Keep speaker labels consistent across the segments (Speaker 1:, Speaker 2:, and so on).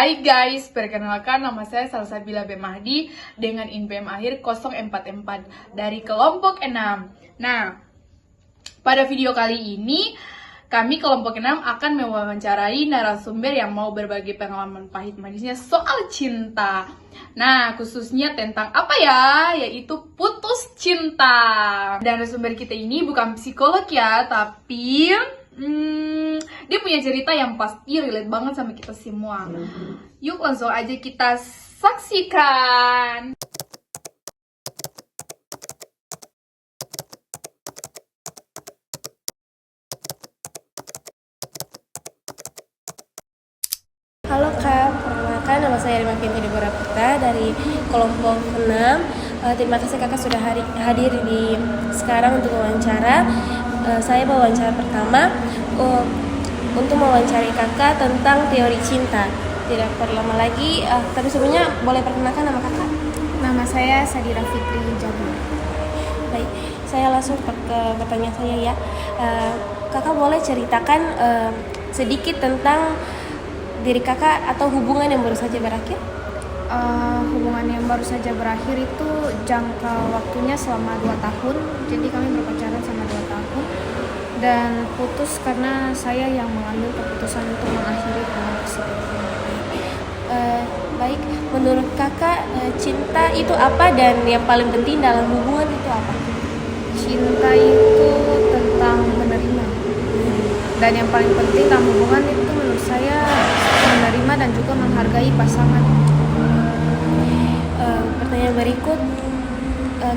Speaker 1: Hai guys, perkenalkan nama saya Salsabila B. Mahdi dengan INPM akhir 044 dari kelompok 6. Nah, pada video kali ini kami kelompok 6 akan mewawancarai narasumber yang mau berbagi pengalaman pahit manisnya soal cinta. Nah, khususnya tentang apa ya? Yaitu putus cinta. Dan narasumber kita ini bukan psikolog ya, tapi dia punya cerita yang pasti relate banget sama kita semua. Yuk langsung aja kita saksikan.
Speaker 2: Halo Kak, perkenalkan nama saya Rima Kinti Deborah Putra dari kelompok 6. Terima kasih Kakak sudah hadir di sekarang untuk wawancara. Saya wawancara pertama untuk mewawancarai Kakak tentang teori cinta. Tidak perlu lama lagi, tapi sebelumnya boleh perkenalkan nama Kakak?
Speaker 3: Nama saya Sadira Fitri Jabur.
Speaker 2: Baik, saya langsung ke pertanyaan saya ya. Kakak boleh ceritakan sedikit tentang diri Kakak atau hubungan yang baru saja berakhir?
Speaker 3: Hubungan yang baru saja berakhir itu jangka waktunya selama 2 tahun. Jadi kami berpacaran selama 2 tahun dan putus karena saya yang mengambil keputusan untuk mengakhiri hubungan tersebut.
Speaker 2: Baik, menurut Kakak cinta itu apa dan yang paling penting dalam hubungan itu apa?
Speaker 3: Cinta itu tentang menerima. Dan yang paling penting dalam hubungan itu menurut saya menerima dan juga menghargai pasangan.
Speaker 2: Pertanyaan berikut,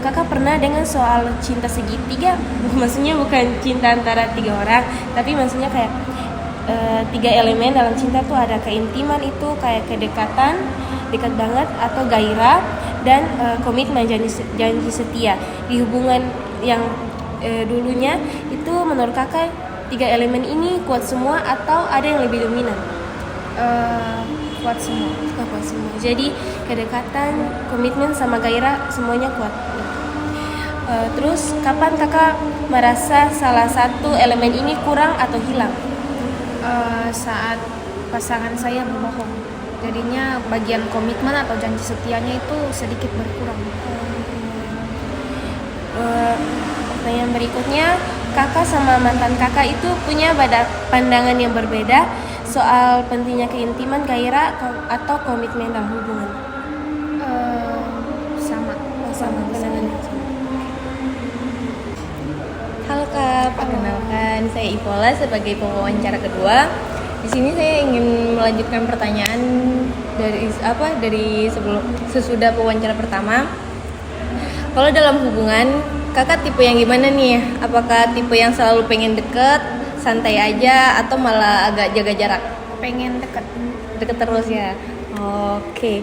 Speaker 2: Kakak pernah dengan soal cinta segitiga? Maksudnya bukan cinta antara 3 orang, tapi maksudnya kayak 3 elemen dalam cinta tuh ada keintiman, itu kayak kedekatan, dekat banget, atau gairah, dan komitmen, janji setia. Di hubungan yang dulunya itu menurut Kakak 3 elemen ini kuat semua atau ada yang lebih dominan?
Speaker 3: Kuat semua.
Speaker 2: Kuat semua. Jadi kedekatan, komitmen sama gairah semuanya kuat. Terus kapan Kakak merasa salah satu elemen ini kurang atau hilang?
Speaker 3: Saat pasangan saya berbohong, jadinya bagian komitmen atau janji setianya itu sedikit berkurang.
Speaker 2: Pertanyaan berikutnya, Kakak sama mantan Kakak itu punya pandangan yang berbeda soal pentingnya keintiman, gairah, atau komitmen dalam hubungan?
Speaker 3: Sama
Speaker 2: Pandangannya sama. Halo Kak, perkenalkan saya Ivola sebagai pewawancara kedua. Di sini saya ingin melanjutkan pertanyaan dari sesudah pewawancara pertama. Kalau dalam hubungan, Kakak tipe yang gimana nih? Apakah tipe yang selalu pengen deket, santai aja, atau malah agak jaga jarak?
Speaker 3: pengen deket
Speaker 2: Terus ya. Oke.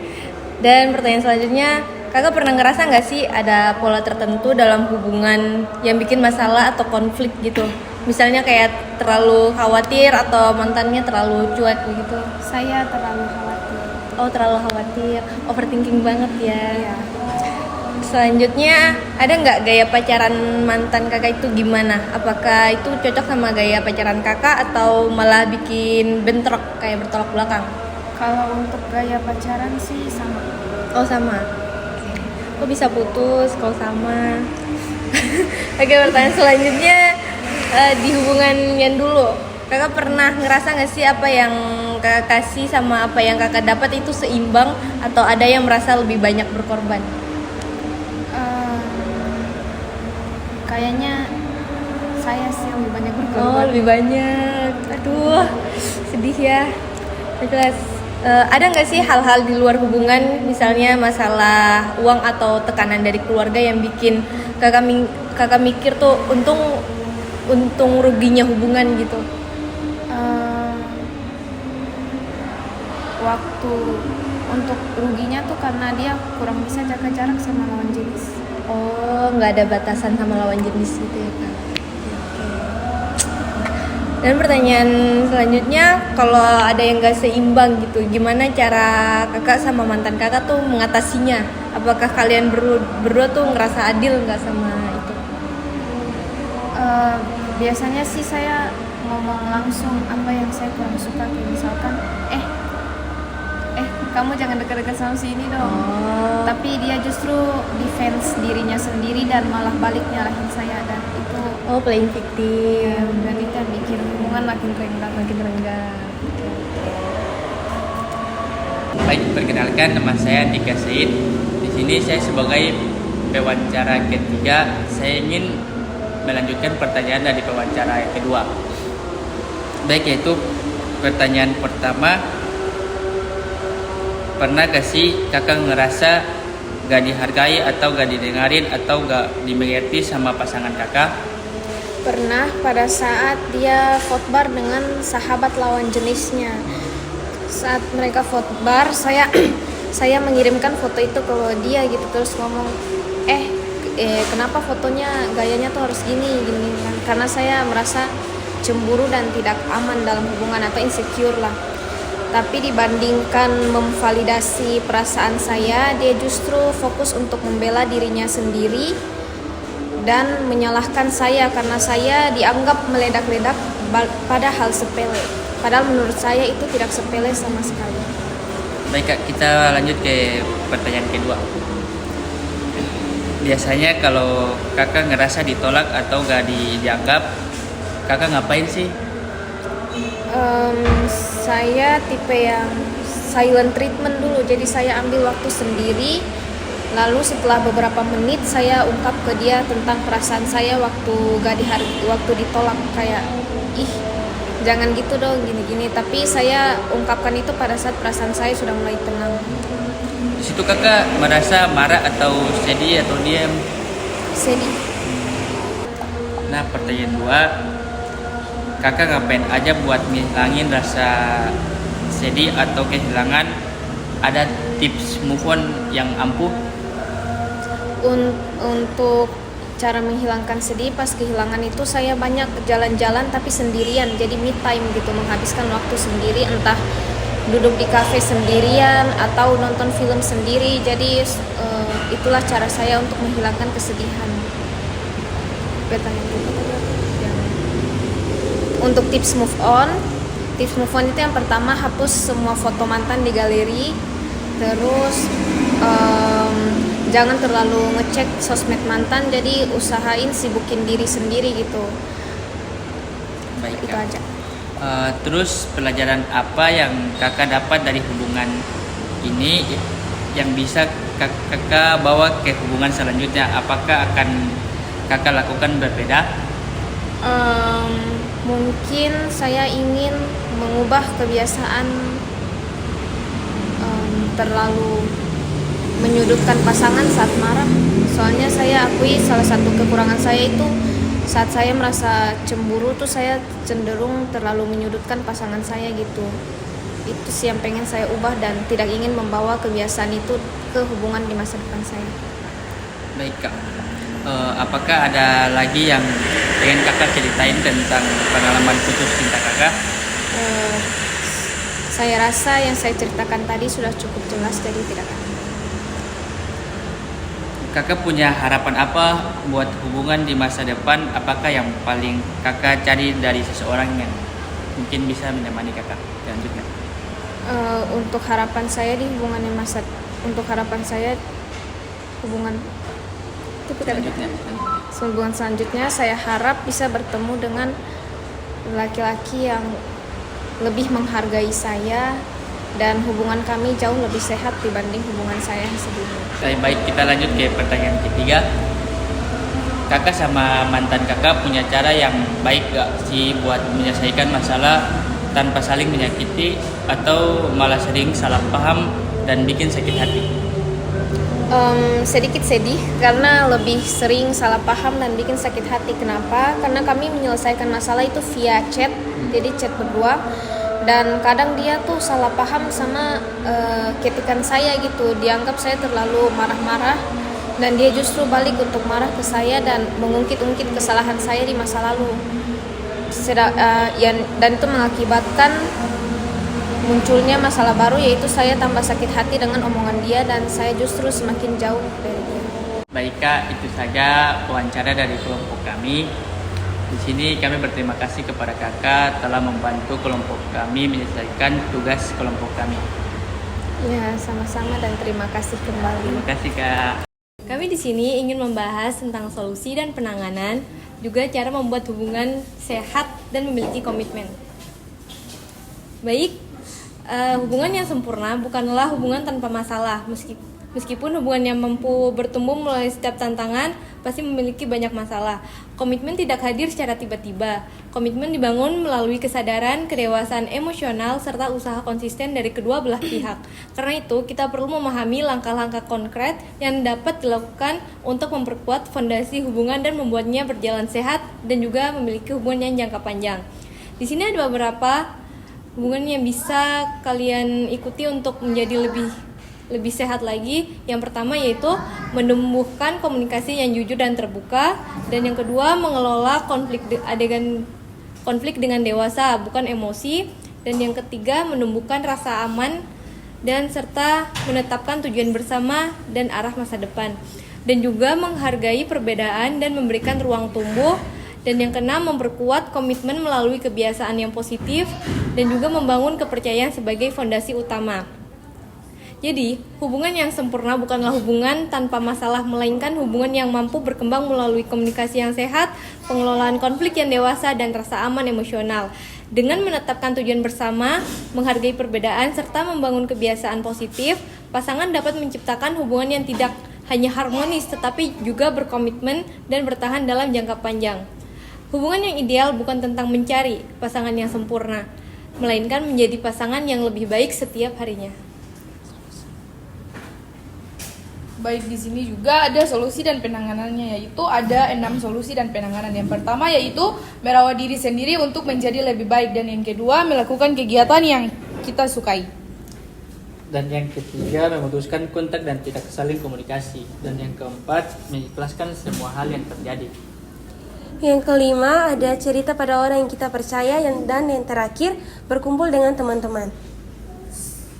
Speaker 2: Dan pertanyaan selanjutnya, Kakak pernah ngerasa nggak sih ada pola tertentu dalam hubungan yang bikin masalah atau konflik gitu? Misalnya kayak terlalu khawatir atau mantannya terlalu cuek gitu?
Speaker 3: Saya terlalu khawatir.
Speaker 2: Oh, terlalu khawatir, overthinking banget ya.
Speaker 3: Iya.
Speaker 2: Selanjutnya, ada nggak gaya pacaran mantan Kakak itu gimana? Apakah itu cocok sama gaya pacaran Kakak atau malah bikin bentrok kayak bertolak belakang?
Speaker 3: Kalau untuk gaya pacaran sih sama.
Speaker 2: Oh, sama. Kok bisa putus kalau sama? Oke, pertanyaan selanjutnya, di hubungan yang dulu, Kakak pernah ngerasa nggak sih apa yang Kakak kasih sama apa yang Kakak dapat itu seimbang atau ada yang merasa lebih banyak berkorban?
Speaker 3: Kayaknya saya sih lebih banyak
Speaker 2: Oh,
Speaker 3: berkorban.
Speaker 2: lebih banyak. Aduh, sedih ya. Jelas. Ada nggak sih hal-hal di luar hubungan, misalnya masalah uang atau tekanan dari keluarga yang bikin kakak mikir tuh untung ruginya hubungan gitu?
Speaker 3: Waktu untuk ruginya tuh karena dia kurang bisa jaga jarak sama lawan jenis.
Speaker 2: Oh, nggak ada batasan sama lawan jenis gitu ya Kak? Dan pertanyaan selanjutnya, kalau ada yang gak seimbang gitu, gimana cara Kakak sama mantan Kakak tuh mengatasinya? Apakah kalian berdua tuh ngerasa adil gak sama itu?
Speaker 3: Biasanya sih saya ngomong langsung apa yang saya kurang suka, kayak misalkan kamu jangan dekat-dekat sama si ini dong. Tapi dia justru defense dirinya sendiri dan malah balik nyalahin saya, dan itu
Speaker 2: playing victim.
Speaker 3: dan itu yang bikin hubungan makin renggang.
Speaker 4: Baik, perkenalkan nama saya Andika Said. Di sini saya sebagai pewawancara ketiga. Saya ingin melanjutkan pertanyaan dari pewawancara yang kedua. Baik, yaitu pertanyaan pertama, pernah gak sih kakak ngerasa gak dihargai atau gak didengarin atau gak dimengerti sama pasangan kakak?
Speaker 3: Pernah pada saat dia khotbar dengan sahabat lawan jenisnya. Saat mereka khotbar, saya mengirimkan foto itu ke dia gitu, terus ngomong, kenapa fotonya gayanya tuh harus gini kan? Karena saya merasa cemburu dan tidak aman dalam hubungan atau insecure lah. Tapi dibandingkan memvalidasi perasaan saya, dia justru fokus untuk membela dirinya sendiri dan menyalahkan saya karena saya dianggap meledak-ledak pada hal sepele. Padahal menurut saya itu tidak sepele sama sekali.
Speaker 4: Baik Kak, kita lanjut ke pertanyaan kedua. Biasanya kalau kakak ngerasa ditolak atau gak dianggap, kakak ngapain sih?
Speaker 3: Saya tipe yang silent treatment dulu, jadi saya ambil waktu sendiri. Lalu setelah beberapa menit saya ungkap ke dia tentang perasaan saya waktu ditolak, kayak jangan gitu dong, gini-gini. Tapi saya ungkapkan itu pada saat perasaan saya sudah mulai tenang.
Speaker 4: Di situ kakak merasa marah atau sedih atau diam?
Speaker 3: Sedih.
Speaker 4: Nah, pertanyaan dua, kakak ngapain aja buat ngilangin rasa sedih atau kehilangan? Ada tips move on yang ampuh?
Speaker 3: Untuk cara menghilangkan sedih pas kehilangan itu, saya banyak jalan-jalan tapi sendirian, jadi me time gitu, menghabiskan waktu sendiri, entah duduk di kafe sendirian atau nonton film sendiri. Jadi itulah cara saya untuk menghilangkan kesedihan. Untuk tips move on itu yang pertama, hapus semua foto mantan di galeri. Terus jangan terlalu ngecek sosmed mantan, jadi usahain sibukin diri sendiri gitu.
Speaker 4: Baik,
Speaker 3: Itu
Speaker 4: Kak.
Speaker 3: aja.
Speaker 4: Terus pelajaran apa yang kakak dapat dari hubungan ini yang bisa kakak bawa ke hubungan selanjutnya? Apakah akan kakak lakukan berbeda?
Speaker 3: Mungkin saya ingin mengubah kebiasaan terlalu menyudutkan pasangan saat marah. Soalnya saya akui salah satu kekurangan saya itu, saat saya merasa cemburu tuh saya cenderung terlalu menyudutkan pasangan saya gitu. Itu sih yang pengen saya ubah dan tidak ingin membawa kebiasaan itu ke hubungan di masa depan saya.
Speaker 4: Baik Kak, apakah ada lagi yang pengen kakak ceritain tentang pengalaman putus cinta kakak?
Speaker 3: Saya rasa yang saya ceritakan tadi sudah cukup jelas, jadi tidak ada.
Speaker 4: Kakak punya harapan apa buat hubungan di masa depan? Apakah yang paling kakak cari dari seseorang yang mungkin bisa menemani kakak selanjutnya?
Speaker 3: Untuk harapan saya di hubungan selanjutnya, saya harap bisa bertemu dengan laki-laki yang lebih menghargai saya dan hubungan kami jauh lebih sehat dibanding hubungan saya yang sebelumnya.
Speaker 4: Baik, kita lanjut ke pertanyaan ketiga. Kakak sama mantan kakak punya cara yang baik gak sih buat menyelesaikan masalah tanpa saling menyakiti atau malah sering salah paham dan bikin sakit hati?
Speaker 3: Sedikit sedih karena lebih sering salah paham dan bikin sakit hati. Kenapa? Karena kami menyelesaikan masalah itu via chat, jadi chat berdua. Dan kadang dia tuh salah paham sama ketikan saya gitu, dianggap saya terlalu marah-marah, dan dia justru balik untuk marah ke saya dan mengungkit-ungkit kesalahan saya di masa lalu. Dan itu mengakibatkan munculnya masalah baru, yaitu saya tambah sakit hati dengan omongan dia dan saya justru semakin jauh dari dia.
Speaker 4: Baik Kak, itu saja wawancara dari kelompok kami. Di sini kami berterima kasih kepada kakak telah membantu kelompok kami menyelesaikan tugas kelompok kami.
Speaker 3: Ya, sama-sama dan terima kasih kembali.
Speaker 4: Terima kasih Kak.
Speaker 5: Kami di sini ingin membahas tentang solusi dan penanganan, juga cara membuat hubungan sehat dan memiliki komitmen. Baik, hubungan yang sempurna bukanlah hubungan tanpa masalah. Meskipun hubungan yang mampu bertumbuh melalui setiap tantangan, pasti memiliki banyak masalah. Komitmen tidak hadir secara tiba-tiba. Komitmen dibangun melalui kesadaran, kedewasaan emosional, serta usaha konsisten dari kedua belah pihak. Karena itu, kita perlu memahami langkah-langkah konkret yang dapat dilakukan untuk memperkuat fondasi hubungan dan membuatnya berjalan sehat dan juga memiliki hubungan yang jangka panjang. Di sini ada beberapa hubungan yang bisa kalian ikuti untuk menjadi lebih sehat lagi. Yang pertama yaitu menumbuhkan komunikasi yang jujur dan terbuka, dan yang kedua mengelola konflik dengan dewasa, bukan emosi, dan yang ketiga menumbuhkan rasa aman dan serta menetapkan tujuan bersama dan arah masa depan, dan juga menghargai perbedaan dan memberikan ruang tumbuh. Dan yang keenam, memperkuat komitmen melalui kebiasaan yang positif dan juga membangun kepercayaan sebagai fondasi utama. Jadi, hubungan yang sempurna bukanlah hubungan tanpa masalah, melainkan hubungan yang mampu berkembang melalui komunikasi yang sehat, pengelolaan konflik yang dewasa, dan rasa aman emosional. Dengan menetapkan tujuan bersama, menghargai perbedaan, serta membangun kebiasaan positif, pasangan dapat menciptakan hubungan yang tidak hanya harmonis, tetapi juga berkomitmen dan bertahan dalam jangka panjang. Hubungan yang ideal bukan tentang mencari pasangan yang sempurna, melainkan menjadi pasangan yang lebih baik setiap harinya.
Speaker 1: Baik, di sini juga ada solusi dan penanganannya, yaitu ada 6 solusi dan penanganan. Yang pertama yaitu merawat diri sendiri untuk menjadi lebih baik, dan yang kedua melakukan kegiatan yang kita sukai.
Speaker 4: Dan yang ketiga memutuskan kontak dan tidak saling komunikasi. Dan yang keempat mengikhlaskan semua hal yang terjadi.
Speaker 2: Yang kelima, ada cerita pada orang yang kita percaya, dan yang terakhir berkumpul dengan teman-teman.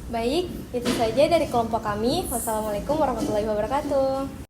Speaker 5: Baik, itu saja dari kelompok kami. Wassalamualaikum warahmatullahi wabarakatuh.